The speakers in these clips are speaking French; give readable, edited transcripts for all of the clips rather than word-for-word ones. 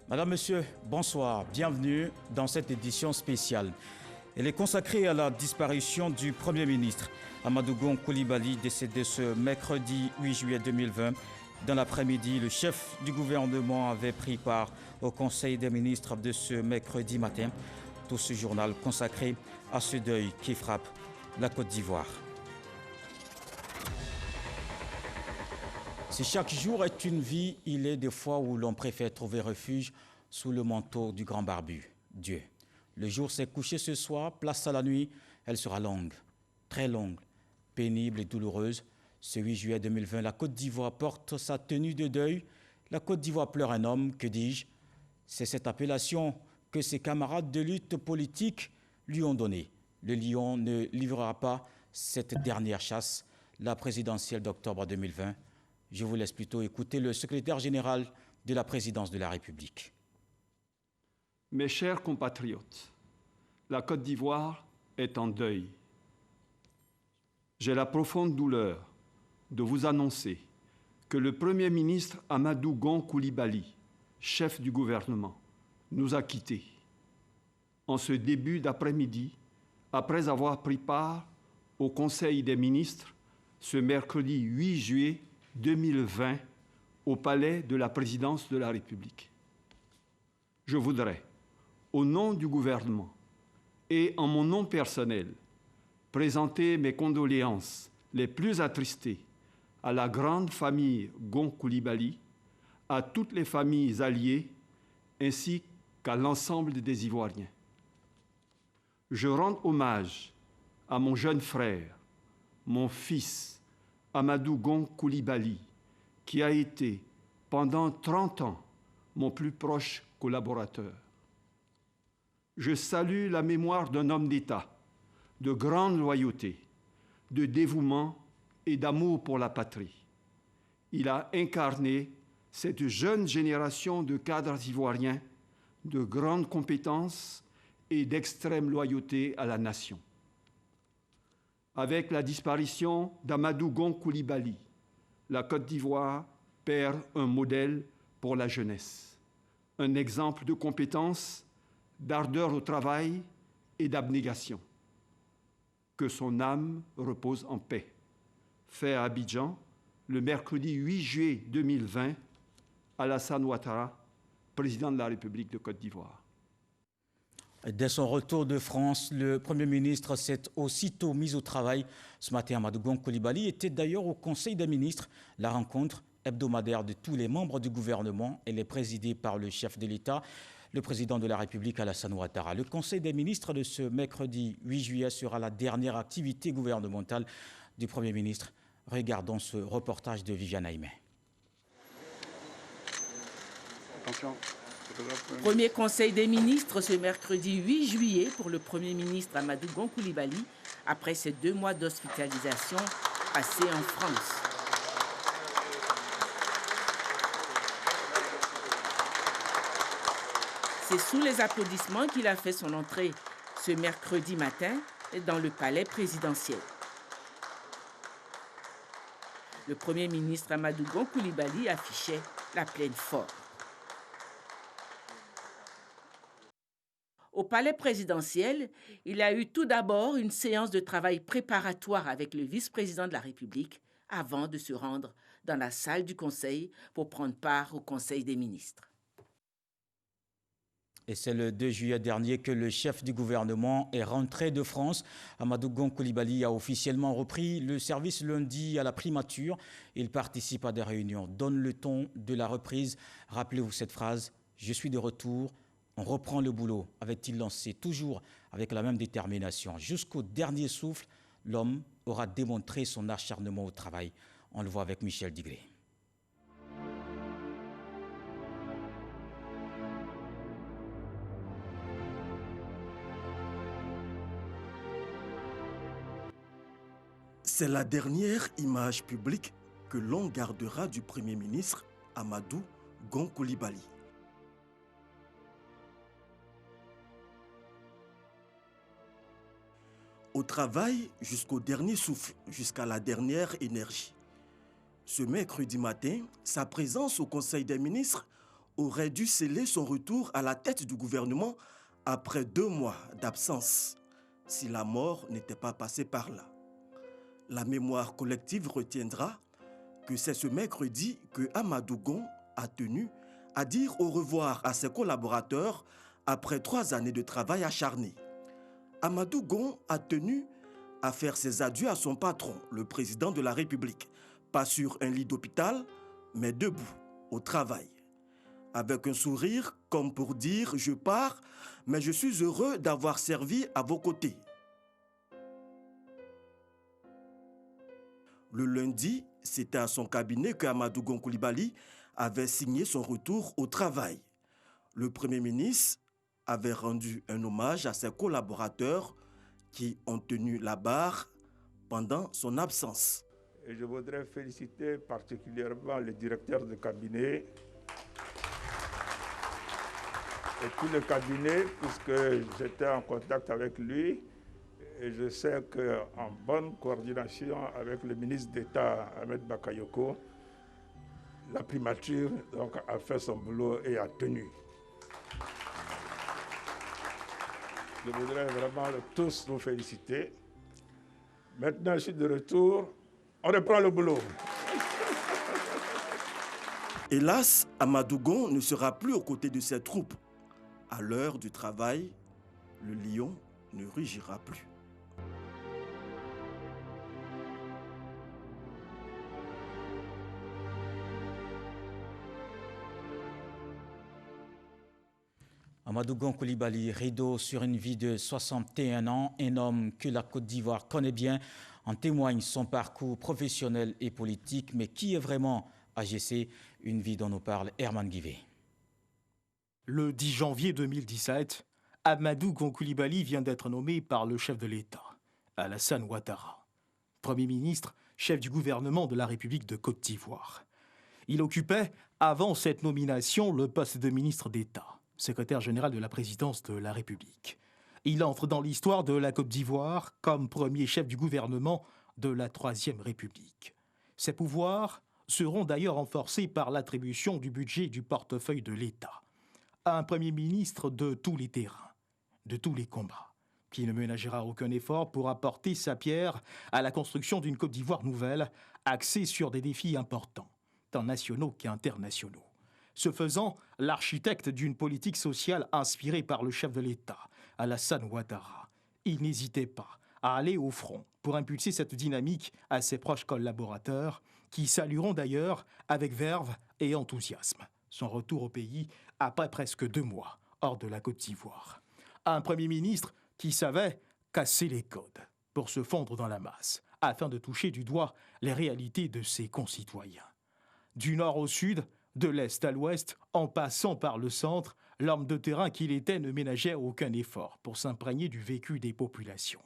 Madame, Monsieur, bonsoir. Bienvenue dans cette édition spéciale. Elle est consacrée à la disparition du Premier ministre Amadou Gon Coulibaly, décédé ce mercredi 8 juillet 2020. Dans l'après-midi, le chef du gouvernement avait pris part au Conseil des ministres de ce mercredi matin. Tout ce journal consacré à ce deuil qui frappe la Côte d'Ivoire. Si chaque jour est une vie, il est des fois où l'on préfère trouver refuge sous le manteau du grand barbu, Dieu. Le jour s'est couché ce soir, place à la nuit, elle sera longue, très longue, pénible et douloureuse. Ce 8 juillet 2020, la Côte d'Ivoire porte sa tenue de deuil. La Côte d'Ivoire pleure un homme, que dis-je? C'est cette appellation que ses camarades de lutte politique lui ont donnée. Le lion ne livrera pas cette dernière chasse, la présidentielle d'octobre 2020. Je vous laisse plutôt écouter le secrétaire général de la présidence de la République. Mes chers compatriotes, la Côte d'Ivoire est en deuil. J'ai la profonde douleur de vous annoncer que le Premier ministre Amadou Gon Coulibaly, chef du gouvernement, nous a quittés. En ce début d'après-midi, après avoir pris part au Conseil des ministres ce mercredi 8 juillet 2020 au palais de la présidence de la République. Je voudrais, au nom du gouvernement et en mon nom personnel, présenter mes condoléances les plus attristées à la grande famille Gon Coulibaly, à toutes les familles alliées, ainsi qu'à l'ensemble des Ivoiriens. Je rends hommage à mon jeune frère, mon fils, Amadou Gon Coulibaly, qui a été, pendant 30 ans, mon plus proche collaborateur. Je salue la mémoire d'un homme d'État, de grande loyauté, de dévouement et d'amour pour la patrie. Il a incarné cette jeune génération de cadres ivoiriens de grandes compétences et d'extrême loyauté à la nation. Avec la disparition d'Amadou Gon Coulibaly, la Côte d'Ivoire perd un modèle pour la jeunesse, un exemple de compétence, d'ardeur au travail et d'abnégation. Que son âme repose en paix. Fait à Abidjan, le mercredi 8 juillet 2020, Alassane Ouattara, président de la République de Côte d'Ivoire. Dès son retour de France, le Premier ministre s'est aussitôt mis au travail. Ce matin, Amadou Gon Coulibaly était d'ailleurs au Conseil des ministres. La rencontre hebdomadaire de tous les membres du gouvernement, elle est présidée par le chef de l'État, le président de la République, Alassane Ouattara. Le Conseil des ministres de ce mercredi 8 juillet sera la dernière activité gouvernementale du Premier ministre. Regardons ce reportage de Viviane Aimé. Attention. Premier conseil des ministres ce mercredi 8 juillet pour le Premier ministre Amadou Gon Coulibaly après ses 2 mois d'hospitalisation passés en France. C'est sous les applaudissements qu'il a fait son entrée ce mercredi matin dans le palais présidentiel. Le Premier ministre Amadou Gon Coulibaly affichait la pleine forme. Au palais présidentiel, il a eu tout d'abord une séance de travail préparatoire avec le vice-président de la République avant de se rendre dans la salle du Conseil pour prendre part au Conseil des ministres. Et c'est le 2 juillet dernier que le chef du gouvernement est rentré de France. Amadou Gon Coulibaly a officiellement repris le service lundi à la primature. Il participe à des réunions, donne le ton de la reprise. Rappelez-vous cette phrase, « Je suis de retour ». On reprend le boulot, avait-il lancé, toujours avec la même détermination. Jusqu'au dernier souffle, l'homme aura démontré son acharnement au travail. On le voit avec Michel Digré. C'est la dernière image publique que l'on gardera du Premier ministre Amadou Gon Coulibaly. Au travail jusqu'au dernier souffle, jusqu'à la dernière énergie. Ce mercredi matin, sa présence au Conseil des ministres aurait dû sceller son retour à la tête du gouvernement après 2 mois d'absence, si la mort n'était pas passée par là. La mémoire collective retiendra que c'est ce mercredi que Amadou Gon a tenu à dire au revoir à ses collaborateurs après 3 années de travail acharné. Amadou Gon a tenu à faire ses adieux à son patron, le président de la République, pas sur un lit d'hôpital, mais debout, au travail. Avec un sourire comme pour dire « Je pars, mais je suis heureux d'avoir servi à vos côtés ». Le lundi, c'était à son cabinet que Amadou Gon Coulibaly avait signé son retour au travail. Le Premier ministre avait rendu un hommage à ses collaborateurs qui ont tenu la barre pendant son absence. Et je voudrais féliciter particulièrement le directeur de cabinet et tout le cabinet, puisque j'étais en contact avec lui. Et je sais qu'en bonne coordination avec le ministre d'État Ahmed Bakayoko, la primature donc, a fait son boulot et a tenu. Je voudrais vraiment tous nous féliciter. Maintenant, je suis de retour. On reprend le boulot. Hélas, Amadou Gon ne sera plus aux côtés de ses troupes. À l'heure du travail, le lion ne rugira plus. Amadou Gon Coulibaly, rideau sur une vie de 61 ans, un homme que la Côte d'Ivoire connaît bien, en témoigne son parcours professionnel et politique, mais qui est vraiment AGC, une vie dont nous parle Herman Guivet. Le 10 janvier 2017, Amadou Gon Coulibaly vient d'être nommé par le chef de l'État, Alassane Ouattara, Premier ministre, chef du gouvernement de la République de Côte d'Ivoire. Il occupait, avant cette nomination, le poste de ministre d'État, secrétaire général de la présidence de la République. Il entre dans l'histoire de la Côte d'Ivoire comme premier chef du gouvernement de la Troisième République. Ses pouvoirs seront d'ailleurs renforcés par l'attribution du budget du portefeuille de l'État à un Premier ministre de tous les terrains, de tous les combats, qui ne ménagera aucun effort pour apporter sa pierre à la construction d'une Côte d'Ivoire nouvelle, axée sur des défis importants, tant nationaux qu'internationaux. Ce faisant, l'architecte d'une politique sociale inspirée par le chef de l'État, Alassane Ouattara, il n'hésitait pas à aller au front pour impulser cette dynamique à ses proches collaborateurs, qui salueront d'ailleurs avec verve et enthousiasme son retour au pays après presque 2 mois hors de la Côte d'Ivoire. Un Premier ministre qui savait casser les codes pour se fondre dans la masse, afin de toucher du doigt les réalités de ses concitoyens. Du nord au sud, de l'est à l'ouest, en passant par le centre, l'homme de terrain qu'il était ne ménageait aucun effort pour s'imprégner du vécu des populations.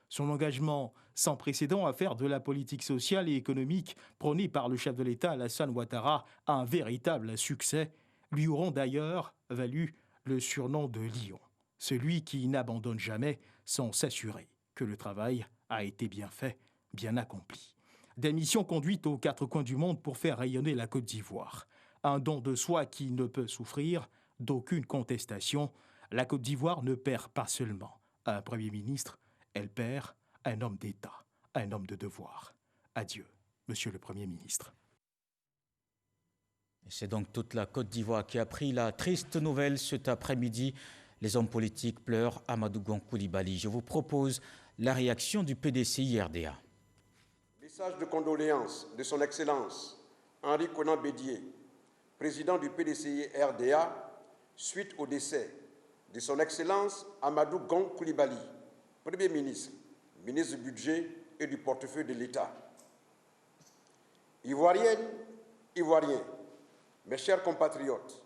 Son engagement sans précédent à faire de la politique sociale et économique prônée par le chef de l'État Alassane Ouattara un véritable succès lui auront d'ailleurs valu le surnom de Lion, celui qui n'abandonne jamais sans s'assurer que le travail a été bien fait, bien accompli. Des missions conduites aux 4 coins du monde pour faire rayonner la Côte d'Ivoire. Un don de soi qui ne peut souffrir d'aucune contestation. La Côte d'Ivoire ne perd pas seulement un Premier ministre, elle perd un homme d'État, un homme de devoir. Adieu, Monsieur le Premier ministre. C'est donc toute la Côte d'Ivoire qui a pris la triste nouvelle cet après-midi. Les hommes politiques pleurent Amadou Gon Coulibaly. Je vous propose la réaction du PDCI RDA. Message de condoléances de son Excellence Henri Konan Bédié, président du PDCI RDA, suite au décès de son Excellence Amadou Gon Coulibaly, Premier ministre, ministre du Budget et du portefeuille de l'État. Ivoiriennes, Ivoiriens, mes chers compatriotes,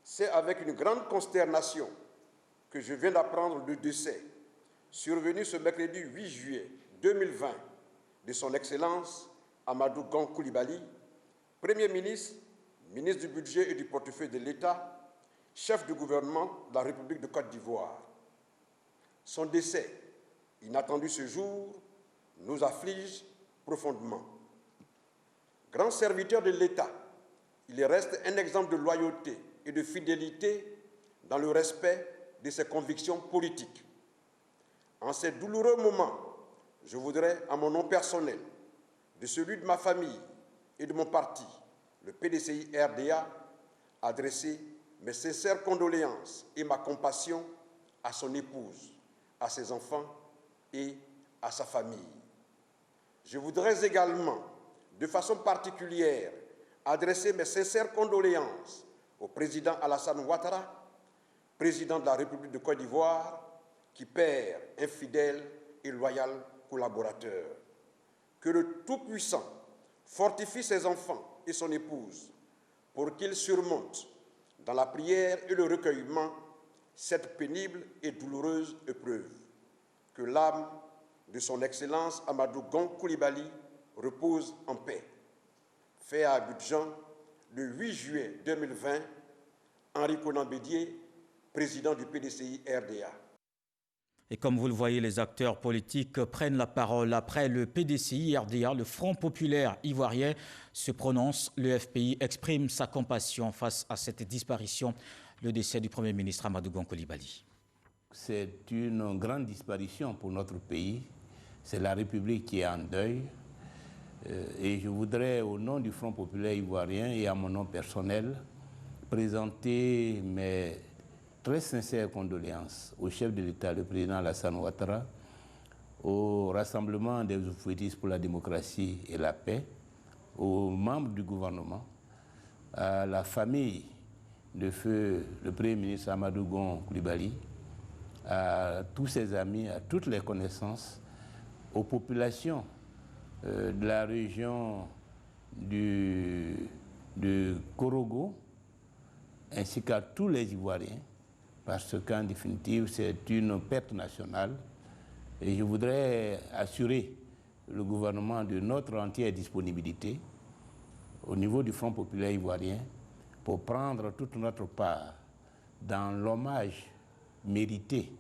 c'est avec une grande consternation que je viens d'apprendre le décès, survenu ce mercredi 8 juillet 2020, de son Excellence Amadou Gon Coulibaly, Premier ministre, ministre du Budget et du portefeuille de l'État, chef du gouvernement de la République de Côte d'Ivoire. Son décès, inattendu ce jour, nous afflige profondément. Grand serviteur de l'État, il reste un exemple de loyauté et de fidélité dans le respect de ses convictions politiques. En ces douloureux moments, je voudrais, à mon nom personnel, de celui de ma famille et de mon parti, le PDCI-RDA, adresser mes sincères condoléances et ma compassion à son épouse, à ses enfants et à sa famille. Je voudrais également, de façon particulière, adresser mes sincères condoléances au président Alassane Ouattara, président de la République de Côte d'Ivoire, qui perd un fidèle et loyal collaborateur. Que le Tout-Puissant fortifie ses enfants et son épouse pour qu'ils surmontent, dans la prière et le recueillement, cette pénible et douloureuse épreuve. Que l'âme de son Excellence Amadou Gon Coulibaly repose en paix. Fait à Abidjan le 8 juillet 2020, Henri Konan Bédié, président du PDCI-RDA. Et comme vous le voyez, les acteurs politiques prennent la parole. Après le PDCI-RDA, le Front populaire ivoirien se prononce. Le FPI exprime sa compassion face à cette disparition, le décès du Premier ministre Amadou Gon Coulibaly. C'est une grande disparition pour notre pays. C'est la République qui est en deuil. Et je voudrais, au nom du Front populaire ivoirien et à mon nom personnel, présenter mes très sincères condoléances au chef de l'État, le président Alassane Ouattara, au Rassemblement des oufouettistes pour la démocratie et la paix, aux membres du gouvernement, à la famille de feu le Premier ministre Amadou Gon Coulibaly, à tous ses amis, à toutes les connaissances, aux populations de la région de Korogo, ainsi qu'à tous les Ivoiriens, parce qu'en définitive, c'est une perte nationale. Et je voudrais assurer le gouvernement de notre entière disponibilité au niveau du Front populaire ivoirien pour prendre toute notre part dans l'hommage mérité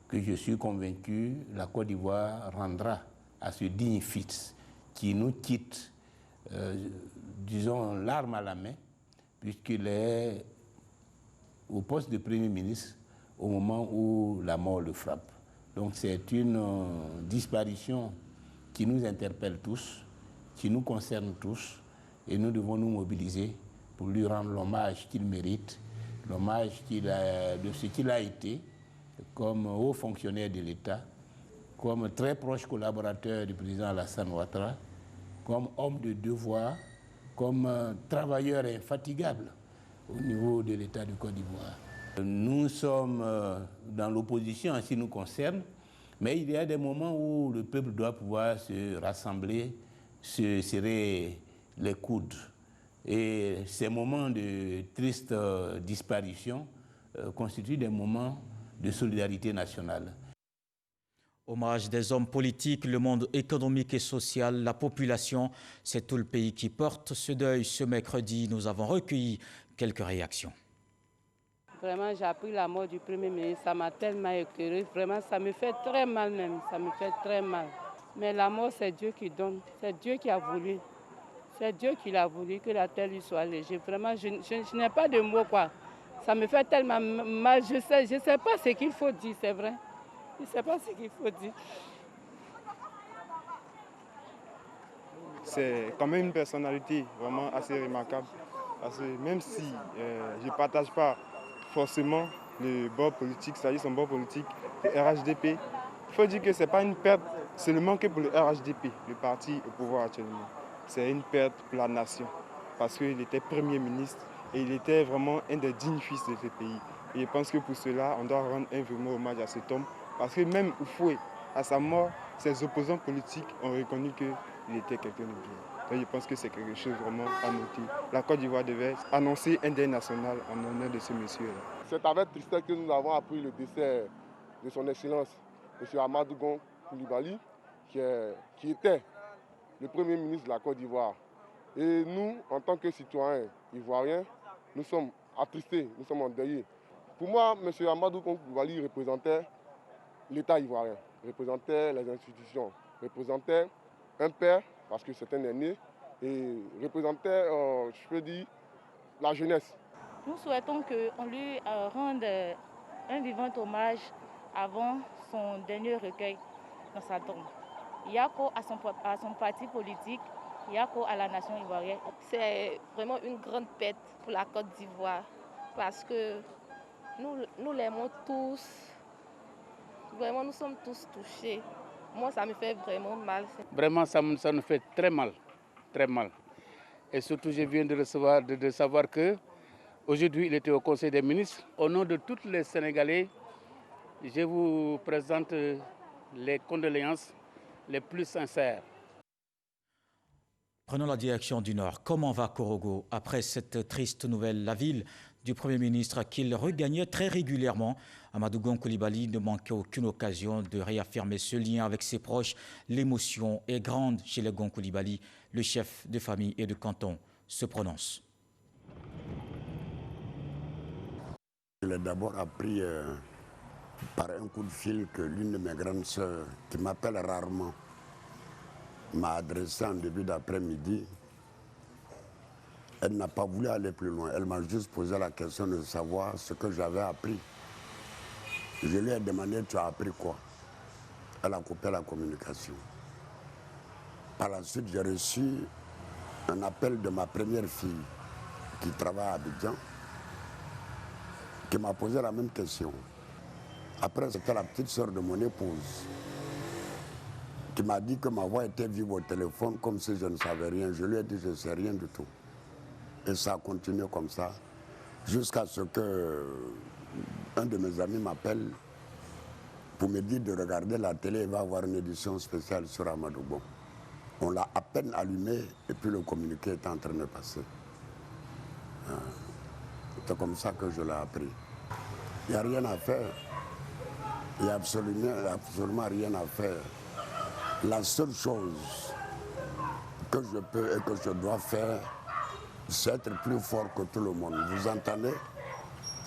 que je suis convaincu la Côte d'Ivoire rendra à ce digne fils qui nous quitte, disons, l'arme à la main, puisqu'il est au poste de Premier ministre au moment où la mort le frappe. Donc c'est une disparition qui nous interpelle tous, qui nous concerne tous, et nous devons nous mobiliser pour lui rendre l'hommage qu'il mérite, l'hommage de ce qu'il a été comme haut fonctionnaire de l'État, comme très proche collaborateur du président Alassane Ouattara, comme homme de devoir, comme travailleur infatigable au niveau de l'État du Côte d'Ivoire. Nous sommes dans l'opposition en ce qui nous concerne, mais il y a des moments où le peuple doit pouvoir se rassembler, se serrer les coudes. Et ces moments de triste disparition constituent des moments de solidarité nationale. Hommage des hommes politiques, le monde économique et social, la population, c'est tout le pays qui porte ce deuil. Ce mercredi, nous avons recueilli quelques réactions. Vraiment, j'ai appris la mort du Premier ministre, ça m'a tellement éclairé. Vraiment, ça me fait très mal même, ça me fait très mal. Mais la mort, c'est Dieu qui donne, c'est Dieu qui a voulu. C'est Dieu qui l'a voulu, que la terre lui soit légère. Vraiment, je n'ai pas de mots, quoi. Ça me fait tellement mal, je sais pas ce qu'il faut dire, c'est vrai. Je ne sais pas ce qu'il faut dire. C'est quand même une personnalité vraiment assez remarquable. Parce que même si je ne partage pas forcément le bord politique, c'est-à-dire son bord politique, le RHDP, il faut dire que ce n'est pas une perte seulement que pour le RHDP, le parti au pouvoir actuellement. C'est une perte pour la nation. Parce qu'il était Premier ministre et il était vraiment un des dignes fils de ce pays. Et je pense que pour cela, on doit rendre un vraiment hommage à cet homme. Parce que même Oufoué, à sa mort, ses opposants politiques ont reconnu qu'il était quelqu'un de bien. Donc je pense que c'est quelque chose vraiment à noter. La Côte d'Ivoire devait annoncer un deuil national en honneur de ce monsieur-là. C'est avec tristesse que nous avons appris le décès de son Excellence, M. Amadou Gon Coulibaly, qui était le Premier ministre de la Côte d'Ivoire. Et nous, en tant que citoyens ivoiriens, nous sommes attristés, nous sommes endeuillés. Pour moi, M. Amadou Gon Coulibaly représentait l'État ivoirien, représentait les institutions, représentait un père, parce que c'est un aîné, et représentait, je peux dire, la jeunesse. Nous souhaitons qu'on lui rende un vivant hommage avant son dernier recueil dans sa tombe. Yako à son parti politique, Yako à la nation ivoirienne. C'est vraiment une grande perte pour la Côte d'Ivoire parce que nous l'aimons tous. Vraiment, nous sommes tous touchés. Moi, ça me fait vraiment mal. Vraiment, ça nous fait très mal, très mal. Et surtout, je viens de savoir que aujourd'hui, il était au Conseil des ministres. Au nom de tous les Sénégalais, je vous présente les condoléances les plus sincères. Prenons la direction du Nord. Comment va Korogo après cette triste nouvelle? La ville du Premier ministre qu'il regagnait très régulièrement. Amadou Gon Coulibaly ne manquait aucune occasion de réaffirmer ce lien avec ses proches. L'émotion est grande chez les Gon Coulibaly. Le chef de famille et de canton se prononce. Je l'ai d'abord appris par un coup de fil que l'une de mes grandes sœurs, qui m'appelle rarement, m'a adressé en début d'après-midi. Elle n'a pas voulu aller plus loin. Elle m'a juste posé la question de savoir ce que j'avais appris. Je lui ai demandé, tu as appris quoi? Elle a coupé la communication. Par la suite, j'ai reçu un appel de ma première fille qui travaille à Abidjan, qui m'a posé la même question. Après, c'était la petite sœur de mon épouse qui m'a dit que ma voix était vive au téléphone comme si je ne savais rien. Je lui ai dit, je ne sais rien du tout. Et ça a continué comme ça, jusqu'à ce que un de mes amis m'appelle pour me dire de regarder la télé, il va avoir une édition spéciale sur Amadou Gon. On l'a à peine allumé et puis le communiqué est en train de passer. C'est comme ça que je l'ai appris. Il n'y a rien à faire. Il n'y a absolument rien à faire. La seule chose que je peux et que je dois faire, c'est être plus fort que tout le monde. Vous entendez?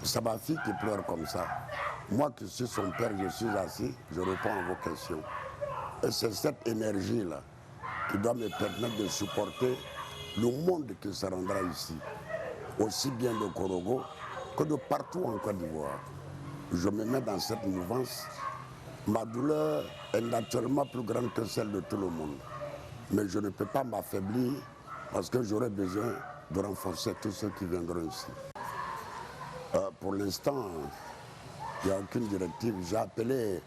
C'est ma fille qui pleure comme ça. Moi qui suis son père, je suis assis, je réponds à vos questions. Et c'est cette énergie-là qui doit me permettre de supporter le monde qui se rendra ici, aussi bien de Korogo que de partout en Côte d'Ivoire. Je me mets dans cette mouvance. Ma douleur est naturellement plus grande que celle de tout le monde. Mais je ne peux pas m'affaiblir parce que j'aurai besoin de renforcer tous ceux qui viendront ici. Pour l'instant, il n'y a aucune directive. J'ai appelé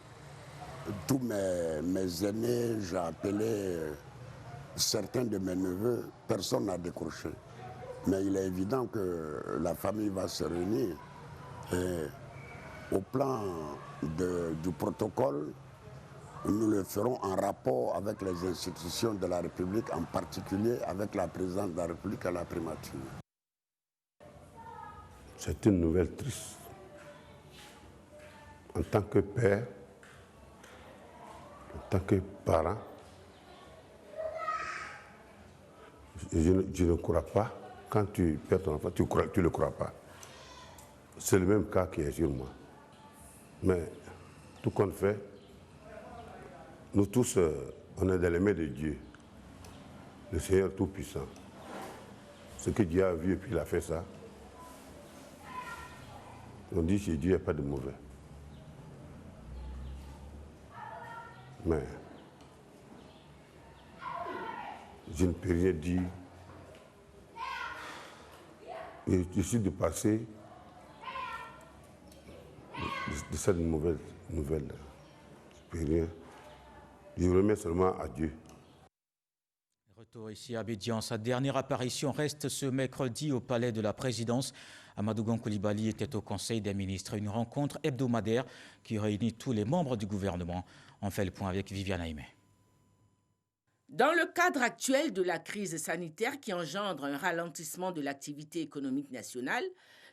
tous mes aînés, j'ai appelé certains de mes neveux. Personne n'a décroché. Mais il est évident que la famille va se réunir. Et au plan du protocole, nous le ferons en rapport avec les institutions de la République, en particulier avec la présidence de la République à la primature. C'est une nouvelle triste. En tant que père, en tant que parent, je ne crois pas. Quand tu perds ton enfant, tu ne le crois pas. C'est le même cas qui est sur moi. Mais tout compte fait, nous tous, on est dans les mains de Dieu, le Seigneur Tout-Puissant. Ce que Dieu a vu et puis il a fait ça. On dit chez Dieu, il n'y a pas de mauvais. Mais je ne peux rien dire. Je suis de passer de cette mauvaise nouvelle. Je ne peux rien. Je remets seulement à Dieu. Retour ici à Abidjan. Sa dernière apparition reste ce mercredi au palais de la présidence. Amadou Gon Coulibaly était au Conseil des ministres, une rencontre hebdomadaire qui réunit tous les membres du gouvernement. On fait le point avec Viviane Aimé. Dans le cadre actuel de la crise sanitaire qui engendre un ralentissement de l'activité économique nationale,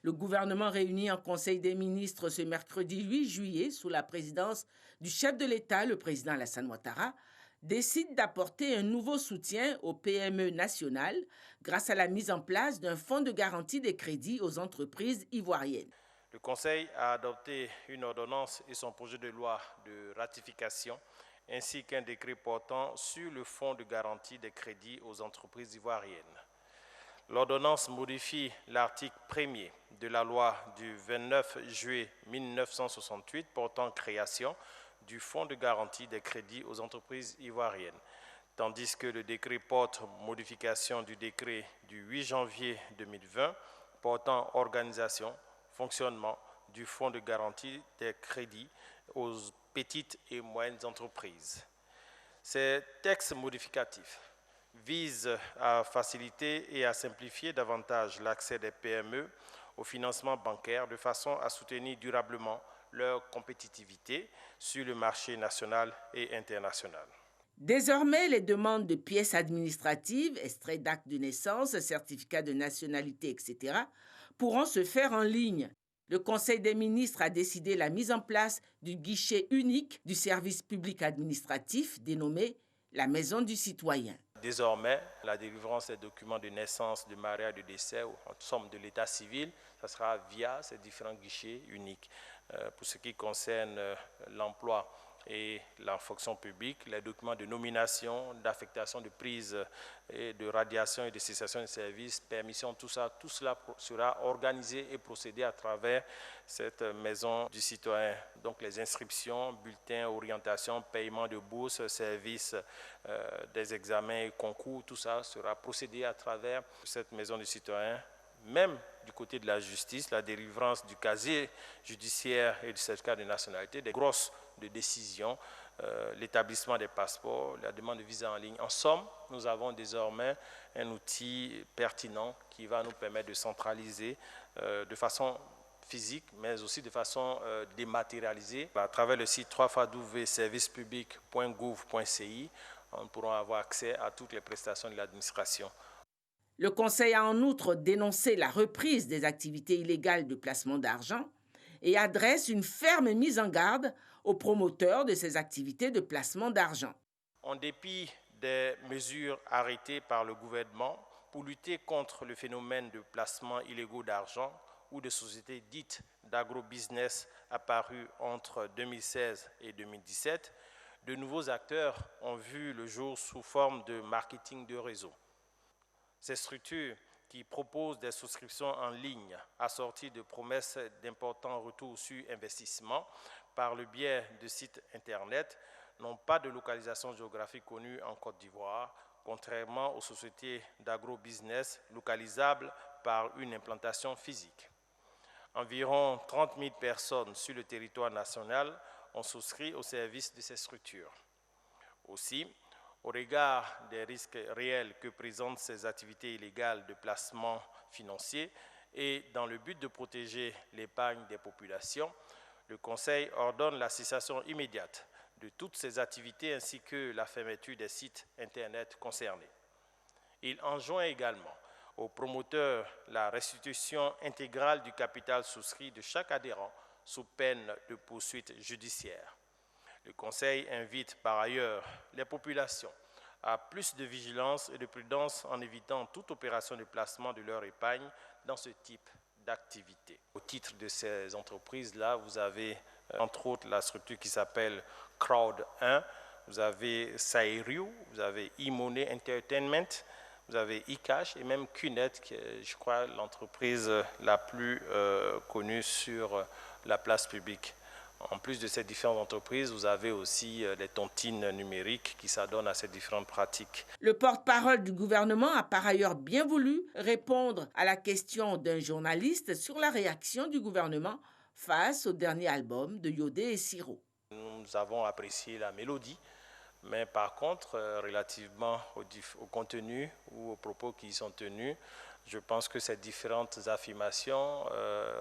le gouvernement réuni en Conseil des ministres ce mercredi 8 juillet sous la présidence du chef de l'État, le président Alassane Ouattara, décide d'apporter un nouveau soutien aux PME nationales grâce à la mise en place d'un fonds de garantie des crédits aux entreprises ivoiriennes. Le Conseil a adopté une ordonnance et son projet de loi de ratification ainsi qu'un décret portant sur le fonds de garantie des crédits aux entreprises ivoiriennes. L'ordonnance modifie l'article 1er de la loi du 29 juillet 1968 portant création du Fonds de garantie des crédits aux entreprises ivoiriennes, tandis que le décret porte modification du décret du 8 janvier 2020 portant organisation, fonctionnement du Fonds de garantie des crédits aux petites et moyennes entreprises. Ces textes modificatifs visent à faciliter et à simplifier davantage l'accès des PME au financement bancaire de façon à soutenir durablement leur compétitivité sur le marché national et international. Désormais, les demandes de pièces administratives, extraits d'actes de naissance, certificats de nationalité, etc., pourront se faire en ligne. Le Conseil des ministres a décidé la mise en place du guichet unique du service public administratif dénommé la Maison du citoyen. Désormais, la délivrance des documents de naissance, de mariage, de décès, ou en somme de l'état civil, ça sera via ces différents guichets uniques. Pour ce qui concerne l'emploi et la fonction publique, les documents de nomination, d'affectation, de prise et de radiation et de cessation de services, permission, tout cela sera organisé et procédé à travers cette maison du citoyen. Donc les inscriptions, bulletins, orientations, paiement de bourses, services des examens et concours, tout ça sera procédé à travers cette maison du citoyen. Même du côté de la justice, la délivrance du casier judiciaire et du certificat de nationalité, des grosses de décision, l'établissement des passeports, la demande de visa en ligne. En somme, nous avons désormais un outil pertinent qui va nous permettre de centraliser de façon physique, mais aussi de façon dématérialisée. À travers le site www.servicepublic.gouv.ci, nous pourrons avoir accès à toutes les prestations de l'administration. Le Conseil a en outre dénoncé la reprise des activités illégales de placement d'argent et adresse une ferme mise en garde aux promoteurs de ces activités de placement d'argent. En dépit des mesures arrêtées par le gouvernement pour lutter contre le phénomène de placement illégaux d'argent ou de sociétés dites d'agrobusiness apparues entre 2016 et 2017, de nouveaux acteurs ont vu le jour sous forme de marketing de réseau. Ces structures qui proposent des souscriptions en ligne assorties de promesses d'importants retours sur investissement par le biais de sites Internet n'ont pas de localisation géographique connue en Côte d'Ivoire, contrairement aux sociétés d'agrobusiness localisables par une implantation physique. Environ 30 000 personnes sur le territoire national ont souscrit au service de ces structures. Aussi, au regard des risques réels que présentent ces activités illégales de placement financier et dans le but de protéger l'épargne des populations, le Conseil ordonne la cessation immédiate de toutes ces activités ainsi que la fermeture des sites Internet concernés. Il enjoint également aux promoteurs la restitution intégrale du capital souscrit de chaque adhérent sous peine de poursuite judiciaire. Le Conseil invite par ailleurs les populations à plus de vigilance et de prudence en évitant toute opération de placement de leur épargne dans ce type d'activité. Au titre de ces entreprises-là, vous avez entre autres la structure qui s'appelle Crowd 1, vous avez Sairiu, vous avez eMoney Entertainment, vous avez eCash et même QNet, qui est, je crois, l'entreprise la plus connue sur la place publique. En plus de ces différentes entreprises, vous avez aussi les tontines numériques qui s'adonnent à ces différentes pratiques. Le porte-parole du gouvernement a par ailleurs bien voulu répondre à la question d'un journaliste sur la réaction du gouvernement face au dernier album de Yodé et Siro. Nous avons apprécié la mélodie, mais par contre, relativement au contenu ou aux propos qui y sont tenus, je pense que ces différentes affirmations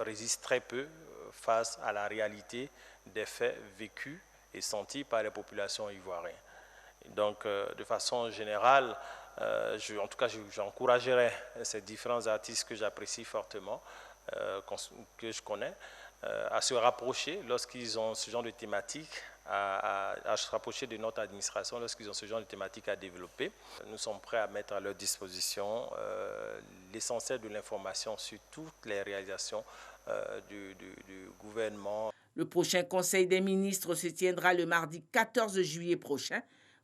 résistent très peu face à la réalité des faits vécus et sentis par les populations ivoiriennes. Donc, de façon générale, en tout cas, j'encouragerais ces différents artistes que j'apprécie fortement, que je connais, à se rapprocher lorsqu'ils ont ce genre de thématique, à se rapprocher de notre administration lorsqu'ils ont ce genre de thématique à développer. Nous sommes prêts à mettre à leur disposition l'essentiel de l'information sur toutes les réalisations du gouvernement. Le prochain Conseil des ministres se tiendra le mardi 14 juillet prochain,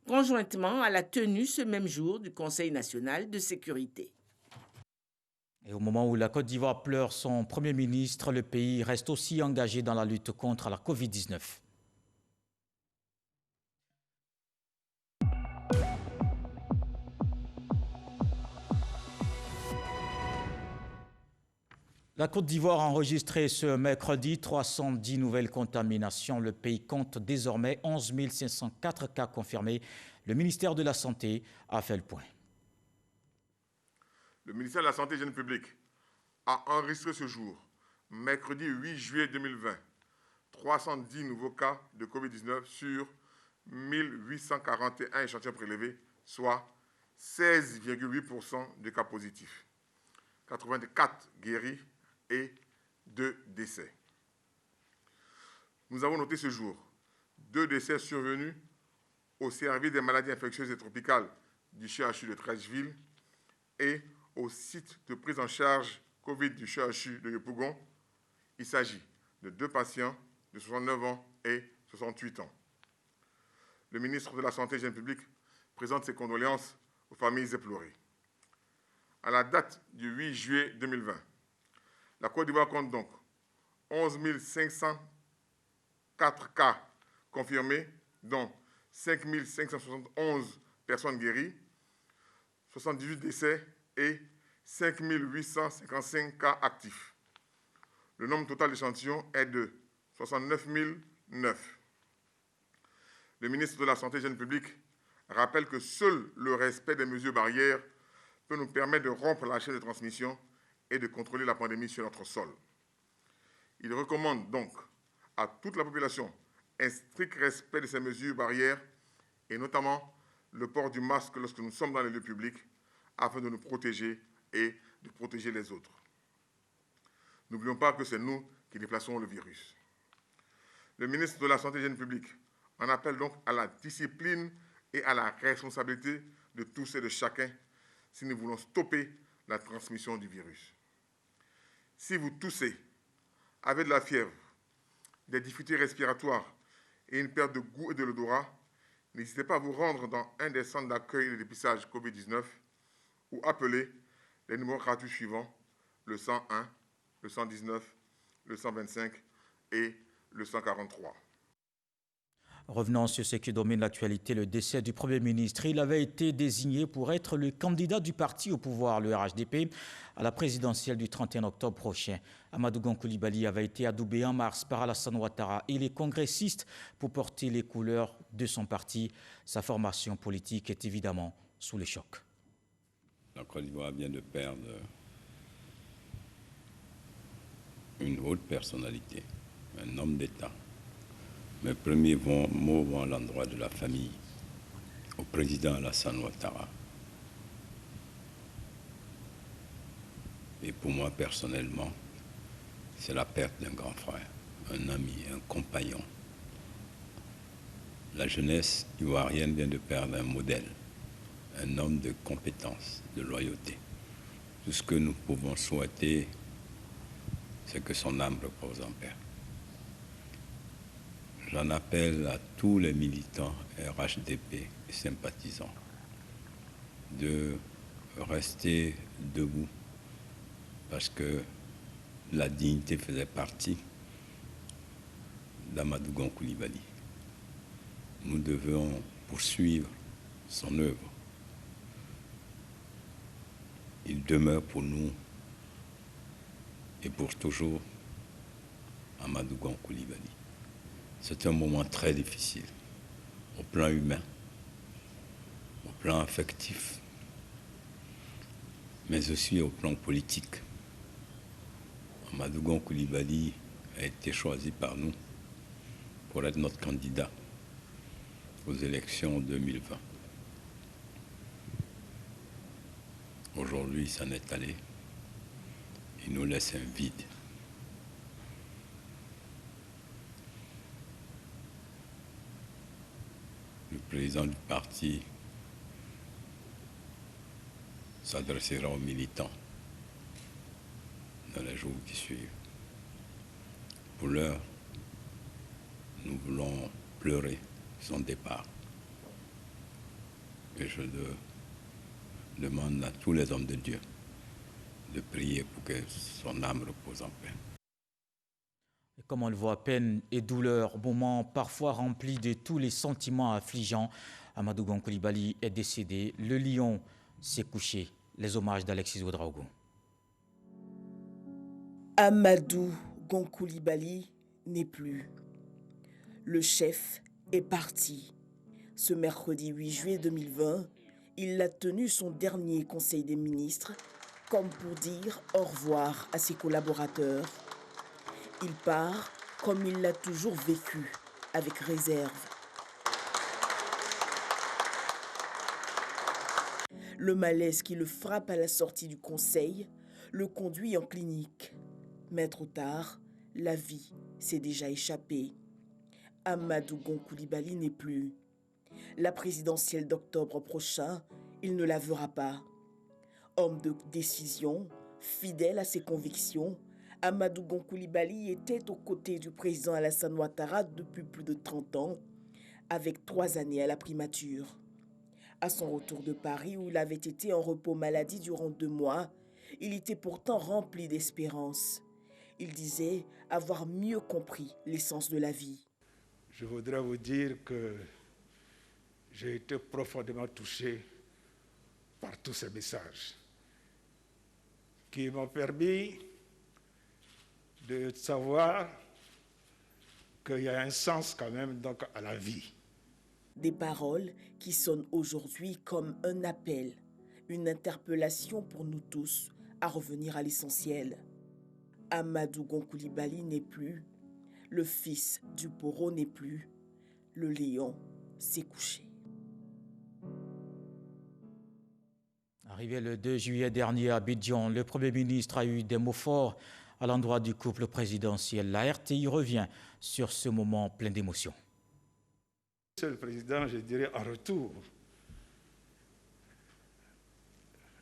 conjointement à la tenue ce même jour du Conseil national de sécurité. Et au moment où la Côte d'Ivoire pleure son Premier ministre, le pays reste aussi engagé dans la lutte contre la Covid-19. La Côte d'Ivoire a enregistré ce mercredi 310 nouvelles contaminations. Le pays compte désormais 11 504 cas confirmés. Le ministère de la Santé a fait le point. Le ministère de la Santé et de l'Hygiène publique a enregistré ce jour, mercredi 8 juillet 2020, 310 nouveaux cas de Covid-19 sur 1841 échantillons prélevés, soit 16,8% de cas positifs, 84 guéris et 2 décès. Nous avons noté ce jour 2 décès survenus au service des maladies infectieuses et tropicales du CHU de Treichville et au site de prise en charge Covid du CHU de Yopougon. Il s'agit de 2 patients de 69 ans et 68 ans. Le ministre de la Santé et de l'Hygiène publique présente ses condoléances aux familles éplorées. À la date du 8 juillet 2020, la Côte d'Ivoire compte donc 11 504 cas confirmés, dont 5 571 personnes guéries, 78 décès et 5 855 cas actifs. Le nombre total d'échantillons est de 69 009. Le ministre de la Santé et de l'Hygiène publique rappelle que seul le respect des mesures barrières peut nous permettre de rompre la chaîne de transmission et de contrôler la pandémie sur notre sol. Il recommande donc à toute la population un strict respect de ces mesures barrières et notamment le port du masque lorsque nous sommes dans les lieux publics afin de nous protéger et de protéger les autres. N'oublions pas que c'est nous qui déplaçons le virus. Le ministre de la Santé et de l'Hygiène publique en appelle donc à la discipline et à la responsabilité de tous et de chacun si nous voulons stopper la transmission du virus. Si vous toussez, avez de la fièvre, des difficultés respiratoires et une perte de goût et de l'odorat, n'hésitez pas à vous rendre dans un des centres d'accueil et de dépistage Covid-19 ou appeler les numéros gratuits suivants, le 101, le 119, le 125 et le 143. Revenons sur ce qui domine l'actualité, le décès du Premier ministre. Il avait été désigné pour être le candidat du parti au pouvoir, le RHDP, à la présidentielle du 31 octobre prochain. Amadou Gon Coulibaly avait été adoubé en mars par Alassane Ouattara et les congressistes pour porter les couleurs de son parti. Sa formation politique est évidemment sous le choc. La Côte d'Ivoire vient de perdre une haute personnalité, un homme d'État. Mes premiers mots vont à l'endroit de la famille, au président Alassane Ouattara. Et pour moi, personnellement, c'est la perte d'un grand frère, un ami, un compagnon. La jeunesse ivoirienne vient de perdre un modèle, un homme de compétence, de loyauté. Tout ce que nous pouvons souhaiter, c'est que son âme repose en paix. J'en appelle à tous les militants RHDP et sympathisants de rester debout parce que la dignité faisait partie d'Amadou Gon Coulibaly. Nous devons poursuivre son œuvre. Il demeure pour nous et pour toujours Amadou Gon Coulibaly. C'est un moment très difficile, au plan humain, au plan affectif, mais aussi au plan politique. Amadou Gon Coulibaly a été choisi par nous pour être notre candidat aux élections 2020. Aujourd'hui, il s'en est allé. Il nous laisse un vide. Le président du parti s'adressera aux militants dans les jours qui suivent. Pour l'heure, nous voulons pleurer son départ. Et je demande à tous les hommes de Dieu de prier pour que son âme repose en paix. Et comme on le voit, peine et douleur, moments parfois remplis de tous les sentiments affligeants. Amadou Gon Coulibaly est décédé. Le lion s'est couché. Les hommages d'Alexis Ouedraogo. Amadou Gon Coulibaly n'est plus. Le chef est parti. Ce mercredi 8 juillet 2020, il a tenu son dernier conseil des ministres, comme pour dire au revoir à ses collaborateurs. Il part comme il l'a toujours vécu, avec réserve. Le malaise qui le frappe à la sortie du conseil le conduit en clinique. Mais trop tard, la vie s'est déjà échappée. Amadou Gon Coulibaly n'est plus. La présidentielle d'octobre prochain, il ne la verra pas. Homme de décision, fidèle à ses convictions, Amadou Gon Coulibaly était aux côtés du président Alassane Ouattara depuis plus de 30 ans, avec 3 années à la primature. À son retour de Paris, où il avait été en repos maladie durant 2 mois, il était pourtant rempli d'espérance. Il disait avoir mieux compris l'essence de la vie. Je voudrais vous dire que j'ai été profondément touché par tous ces messages qui m'ont permis de savoir qu'il y a un sens quand même donc à la vie. Des paroles qui sonnent aujourd'hui comme un appel, une interpellation pour nous tous à revenir à l'essentiel. Amadou Gon Coulibaly n'est plus, le fils du Poro n'est plus, le lion s'est couché. Arrivé le 2 juillet dernier à Abidjan, le Premier ministre a eu des mots forts à l'endroit du couple présidentiel. La RTI revient sur ce moment plein d'émotions. Monsieur le Président, je dirais en retour,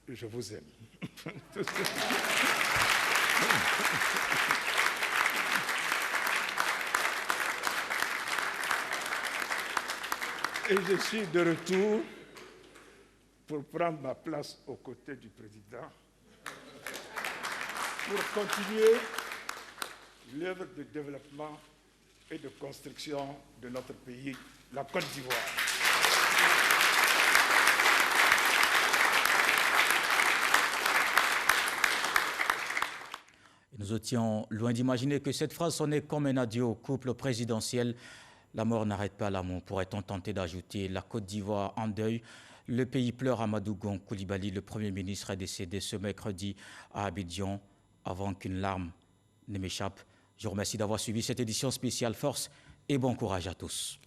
je vous aime. Et je suis de retour pour prendre ma place aux côtés du président, pour continuer l'œuvre de développement et de construction de notre pays, la Côte d'Ivoire. Nous étions loin d'imaginer que cette phrase sonnait comme un adieu au couple présidentiel. La mort n'arrête pas l'amour, pourrait-on tenter d'ajouter. La Côte d'Ivoire en deuil. Le pays pleure. Amadou Gon Coulibaly, le Premier ministre, est décédé ce mercredi à Abidjan. Avant qu'une larme ne m'échappe, je vous remercie d'avoir suivi cette édition spéciale. Force et bon courage à tous.